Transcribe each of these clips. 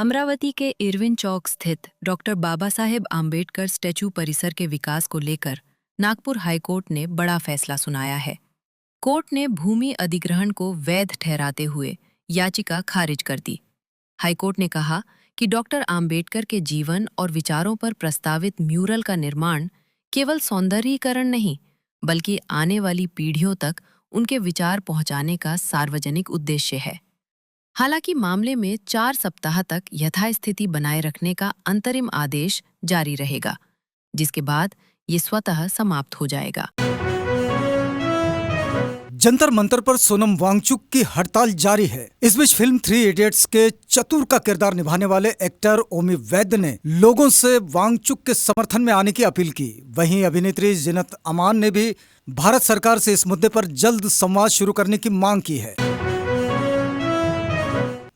अमरावती के इरविन चौक स्थित doctor Baba Saheb Ambedkar statue परिसर के विकास को लेकर नागपुर हाईकोर्ट ने बड़ा फैसला सुनाया है। कोर्ट ने भूमि अधिग्रहण को वैध ठहराते हुए याचिका खारिज कर दी। हाईकोर्ट ने कहा कि डॉक्टर आम्बेडकर के जीवन और विचारों पर प्रस्तावित म्यूरल का निर्माण केवल सौंदर्यीकरण नहीं, बल्कि आने वाली पीढ़ियों तक उनके विचार पहुंचाने का सार्वजनिक उद्देश्य है। हालांकि मामले में 4 सप्ताह तक यथास्थिति बनाए रखने का अंतरिम आदेश जारी रहेगा, जिसके बाद ये स्वतः समाप्त हो जाएगा। जंतर मंतर पर सोनम वांगचुक की हड़ताल जारी है। इस बीच फिल्म 3 इडियट्स के चतुर का किरदार निभाने वाले एक्टर ओमी वैद्य ने लोगों से वांगचुक के समर्थन में आने की अपील की। वहीं अभिनेत्री जिनत अमान ने भी भारत सरकार से इस मुद्दे पर जल्द संवाद शुरू करने की मांग की है।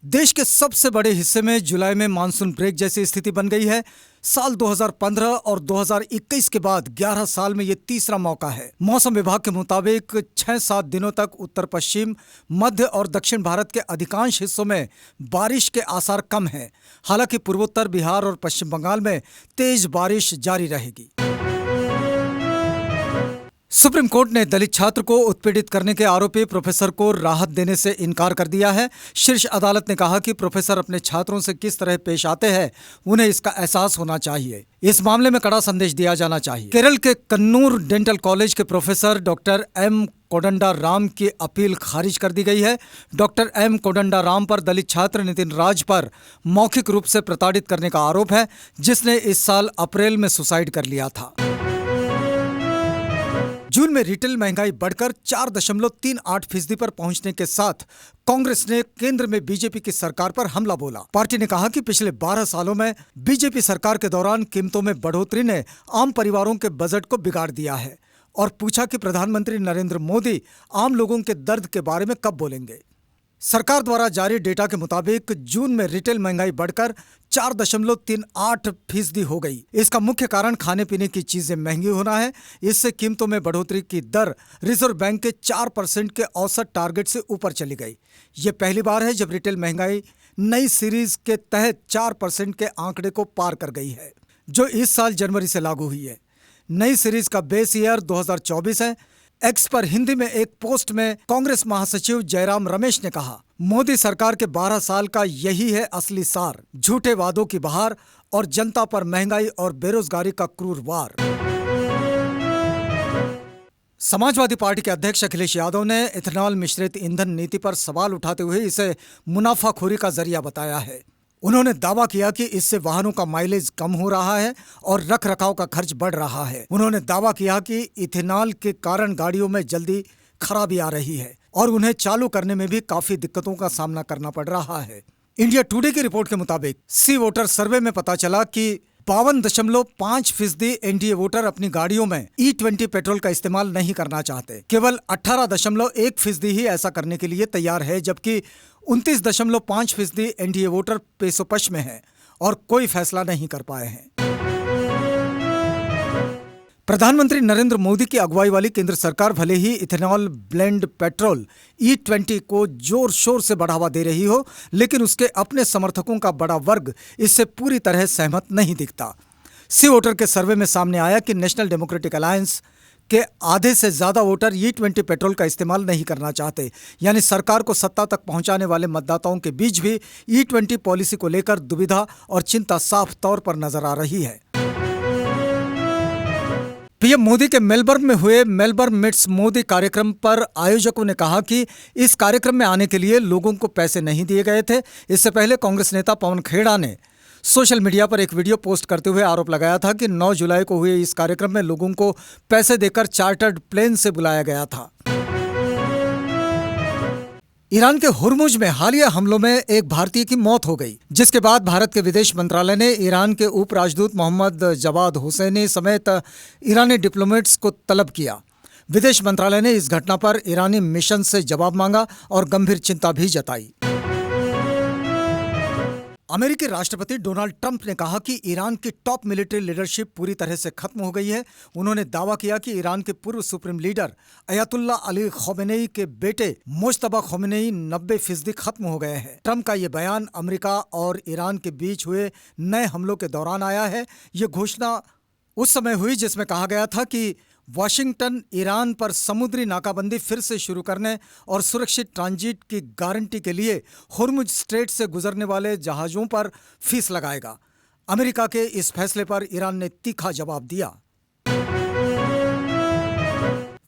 देश के सबसे बड़े हिस्से में जुलाई में मानसून ब्रेक जैसी स्थिति बन गई है। साल 2015 और 2021 के बाद 11 साल में ये तीसरा मौका है। मौसम विभाग के मुताबिक 6-7 दिनों तक उत्तर पश्चिम, मध्य और दक्षिण भारत के अधिकांश हिस्सों में बारिश के आसार कम हैं। हालांकि पूर्वोत्तर बिहार और पश्चिम बंगाल में तेज बारिश जारी रहेगी। सुप्रीम कोर्ट ने दलित छात्र को उत्पीड़ित करने के आरोपी प्रोफेसर को राहत देने से इनकार कर दिया है। शीर्ष अदालत ने कहा कि प्रोफेसर अपने छात्रों से किस तरह पेश आते हैं, उन्हें इसका एहसास होना चाहिए। इस मामले में कड़ा संदेश दिया जाना चाहिए। केरल के कन्नूर डेंटल कॉलेज के professor doctor M Kodanda Ram की अपील खारिज कर दी गई है। डॉक्टर एम कोदंडा राम पर दलित छात्र नितिन राज पर मौखिक रूप से प्रताड़ित करने का आरोप है, जिसने इस साल अप्रैल में सुसाइड कर लिया था। जून में रिटेल महंगाई बढ़कर 4.38% पर पहुंचने के साथ कांग्रेस ने केंद्र में बीजेपी की सरकार पर हमला बोला। पार्टी ने कहा कि पिछले 12 सालों में बीजेपी सरकार के दौरान कीमतों में बढ़ोतरी ने आम परिवारों के बजट को बिगाड़ दिया है और पूछा कि प्रधानमंत्री नरेंद्र मोदी आम लोगों के दर्द के बारे में कब बोलेंगे। सरकार द्वारा जारी डेटा के मुताबिक जून में रिटेल महंगाई बढ़कर 4.38% हो गई। इसका मुख्य कारण खाने पीने की चीजें महंगी होना है। इससे कीमतों में बढ़ोतरी की दर रिजर्व बैंक के 4% के औसत टारगेट से ऊपर चली गई। ये पहली बार है जब रिटेल महंगाई नई सीरीज के तहत 4% के आंकड़े को पार कर गई है, जो इस साल जनवरी से लागू हुई है। नई सीरीज का बेस ईयर 2024 है। एक्स पर हिंदी में एक पोस्ट में कांग्रेस महासचिव जयराम रमेश ने कहा, मोदी सरकार के 12 साल का यही है असली सार, झूठे वादों की बहार और जनता पर महंगाई और बेरोजगारी का क्रूर वार। समाजवादी पार्टी के अध्यक्ष अखिलेश यादव ने इथेनॉल मिश्रित ईंधन नीति पर सवाल उठाते हुए इसे मुनाफाखोरी का जरिया बताया है। उन्होंने दावा किया कि इससे वाहनों का माइलेज कम हो रहा है और रखरखाव का खर्च बढ़ रहा है। उन्होंने दावा किया कि इथेनॉल के कारण गाड़ियों में जल्दी खराबी आ रही है और उन्हें चालू करने में भी काफी दिक्कतों का सामना करना पड़ रहा है। इंडिया टुडे की रिपोर्ट के मुताबिक सी वोटर सर्वे में पता चला कि 52.5% एनडीए वोटर अपनी गाड़ियों में E20 पेट्रोल का इस्तेमाल नहीं करना चाहते। केवल 18.1% ही ऐसा करने के लिए तैयार है, जबकि 29.5% एनडीए वोटर पेशोपश में है और कोई फैसला नहीं कर पाए हैं। प्रधानमंत्री नरेंद्र मोदी की अगुवाई वाली केंद्र सरकार भले ही इथेनॉल ब्लेंड पेट्रोल E20 को जोर शोर से बढ़ावा दे रही हो, लेकिन उसके अपने समर्थकों का बड़ा वर्ग इससे पूरी तरह सहमत नहीं दिखता। सी वोटर के सर्वे में सामने आया कि नेशनल डेमोक्रेटिक अलायंस के आधे से ज्यादा वोटर E20 पेट्रोल का इस्तेमाल नहीं करना चाहते। यानी सरकार को सत्ता तक पहुंचाने वाले मतदाताओं के बीच भी E20 पॉलिसी को लेकर दुविधा और चिंता साफ तौर पर नजर आ रही है। पीएम मोदी के मेलबर्न में हुए मेलबर्न मीट्स मोदी कार्यक्रम पर आयोजकों ने कहा कि इस कार्यक्रम में आने के लिए लोगों को पैसे नहीं दिए गए थे। इससे पहले कांग्रेस नेता पवन खेड़ा ने सोशल मीडिया पर एक वीडियो पोस्ट करते हुए आरोप लगाया था कि 9 जुलाई को हुए इस कार्यक्रम में लोगों को पैसे देकर चार्टर्ड प्लेन से बुलाया गया था। ईरान के हुर्मुज में हालिया हमलों में एक भारतीय की मौत हो गई, जिसके बाद भारत के विदेश मंत्रालय ने ईरान के उप राजदूत मोहम्मद जवाद हुसैनी समेत ईरानी डिप्लोमेट्स को तलब किया। विदेश मंत्रालय ने इस घटना पर ईरानी मिशन से जवाब मांगा और गंभीर चिंता भी जताई। अमेरिकी राष्ट्रपति डोनाल्ड ट्रंप ने कहा कि ईरान की टॉप मिलिट्री लीडरशिप पूरी तरह से खत्म हो गई है। उन्होंने दावा किया कि ईरान के पूर्व सुप्रीम लीडर अयतुल्ला अली खमेनेई के बेटे मुज्तबा खमेनेई 90% खत्म हो गए हैं। ट्रंप का ये बयान अमेरिका और ईरान के बीच हुए नए हमलों के दौरान आया है। ये घोषणा उस समय हुई जिसमें कहा गया था कि वाशिंगटन ईरान पर समुद्री नाकाबंदी फिर से शुरू करने और सुरक्षित ट्रांजिट की गारंटी के लिए हुर्मुज स्ट्रेट से गुजरने वाले जहाजों पर फीस लगाएगा। अमेरिका के इस फैसले पर ईरान ने तीखा जवाब दिया।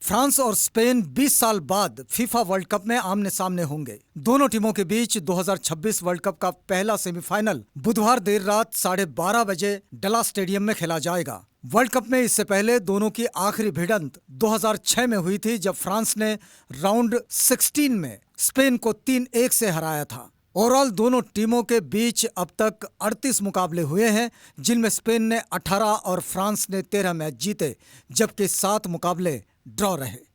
फ्रांस और स्पेन 20 साल बाद फीफा वर्ल्ड कप में आमने सामने होंगे। दोनों टीमों के बीच 2026 वर्ल्ड कप का पहला सेमीफाइनल बुधवार देर रात 12:30 बजे डला स्टेडियम में खेला जाएगा। वर्ल्ड कप में इससे पहले दोनों की आखिरी भिड़ंत 2006 में हुई थी, जब फ्रांस ने राउंड 16 में स्पेन को 3-1 से हराया था। ओवरऑल दोनों टीमों के बीच अब तक 38 मुकाबले हुए हैं, जिनमें स्पेन ने 18 और फ्रांस ने 13 मैच जीते, जबकि 7 मुकाबले ड्रॉ रहे।